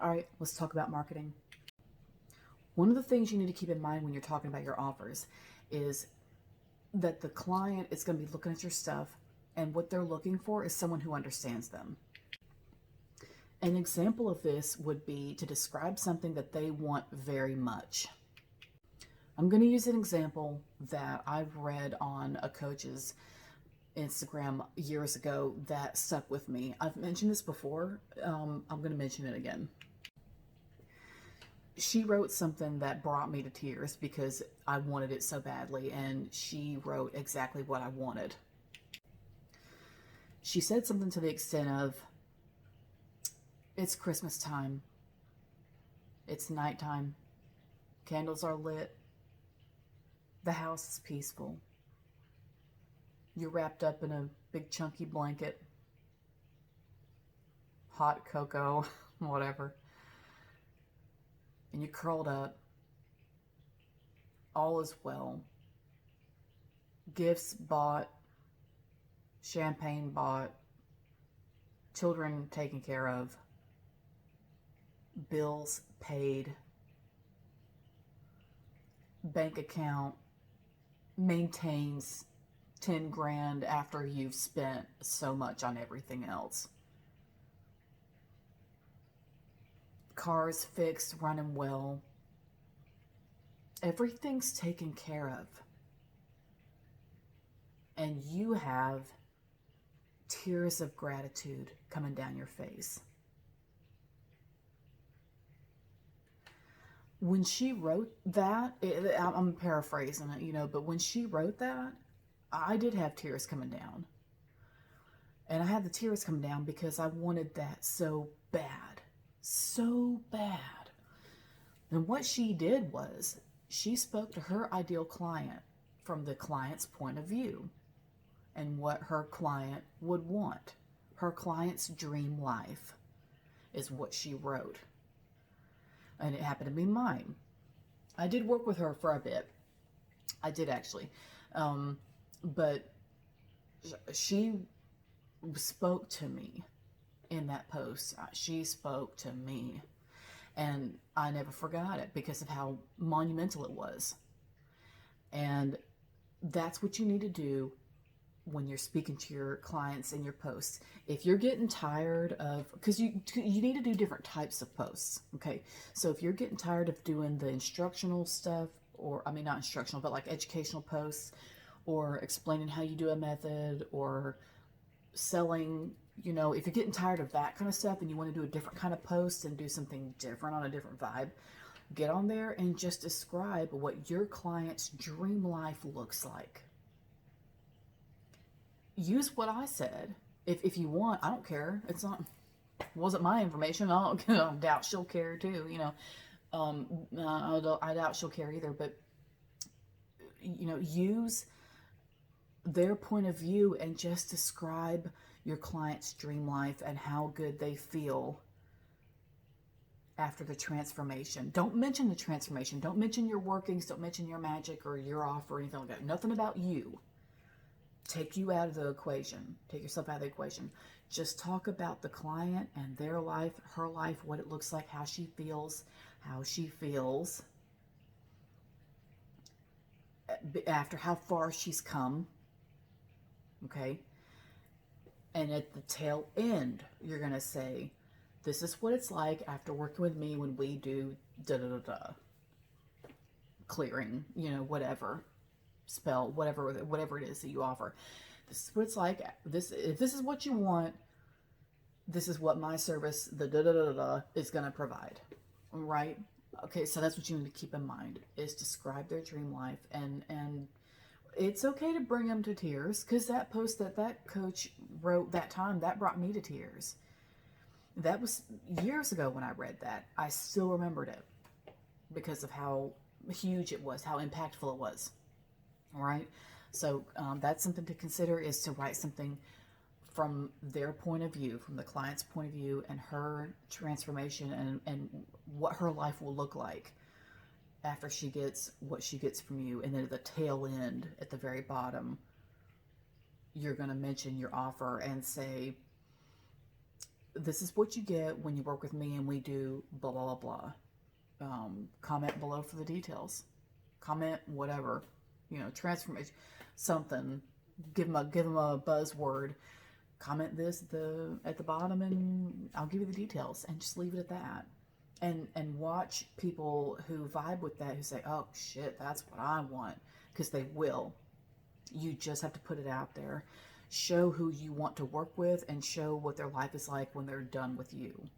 All right, let's talk about marketing. One of the things you need to keep in mind when you're talking about your offers is that the client is going to be looking at your stuff, and what they're looking for is someone who understands them. An example of this would be to describe something that they want very much. I'm going to use an example that I've read on a coach's Instagram years ago that stuck with me. I've mentioned this before. I'm going to mention it again. She wrote something that brought me to tears because I wanted it so badly, and she wrote exactly what I wanted. She said something to the extent of, "It's Christmas time. It's nighttime. Candles are lit. The house is peaceful. You're wrapped up in a big chunky blanket, hot cocoa, whatever. And you're curled up. All is well. Gifts bought, champagne bought, children taken care of, bills paid, bank account maintains 10 grand after you've spent so much on everything else. Cars fixed, running well. Everything's taken care of. And you have tears of gratitude coming down your face." When she wrote that, I'm paraphrasing it, but when she wrote that, I did have tears coming down. And I had the tears come down because I wanted that so bad. So bad. And what she did was, she spoke to her ideal client from the client's point of view and what her client would want. Her client's dream life is what she wrote. And it happened to be mine. I did work with her for a bit. I did actually. But she spoke to me in that post. She spoke to me. And I never forgot it because of how monumental it was. And that's what you need to do when you're speaking to your clients in your posts. If you're getting tired of, because you need to do different types of posts, okay? So if you're getting tired of doing the instructional stuff, or I mean not instructional, but like educational posts, or explaining how you do a method, or selling, if you're getting tired of that kind of stuff and you want to do a different kind of post and do something different on a different vibe, get on there and just describe what your client's dream life looks like. Use what I said. If you want, I don't care. Wasn't my information. I doubt she'll care too, I doubt she'll care either, but use their point of view and just describe your client's dream life and how good they feel after the transformation. Don't mention the transformation. Don't mention your workings. Don't mention your magic or your offer or anything like that. Nothing about you. Take you out of the equation. Take yourself out of the equation. Just talk about the client and their life, her life, what it looks like, how she feels after how far she's come. Okay? And at the tail end, you're going to say, "This is what it's like after working with me when we do da-da-da-da. Clearing, whatever. Spell, whatever it is that you offer. This is what it's like. If this is what you want, this is what my service, the da-da-da-da, is going to provide." Right? Okay, so that's what you need to keep in mind, is describe their dream life. And it's okay to bring them to tears, because that post that coach wrote that time, that brought me to tears. That was years ago when I read that. I still remembered it because of how huge it was, how impactful it was. All right? So that's something to consider, is to write something from their point of view, from the client's point of view, and her transformation and what her life will look like after she gets what she gets from you. And then at the tail end, at the very bottom, you're going to mention your offer and say, this is what you get when you work with me and we do blah, blah, blah, blah. Comment below for the details. Comment whatever, transformation, something. Give them a buzzword. Comment this at the bottom, and I'll give you the details, and just leave it at that. And watch people who vibe with that, who say, "Oh shit, that's what I want," because they will. You just have to put it out there. Show who you want to work with, and show what their life is like when they're done with you.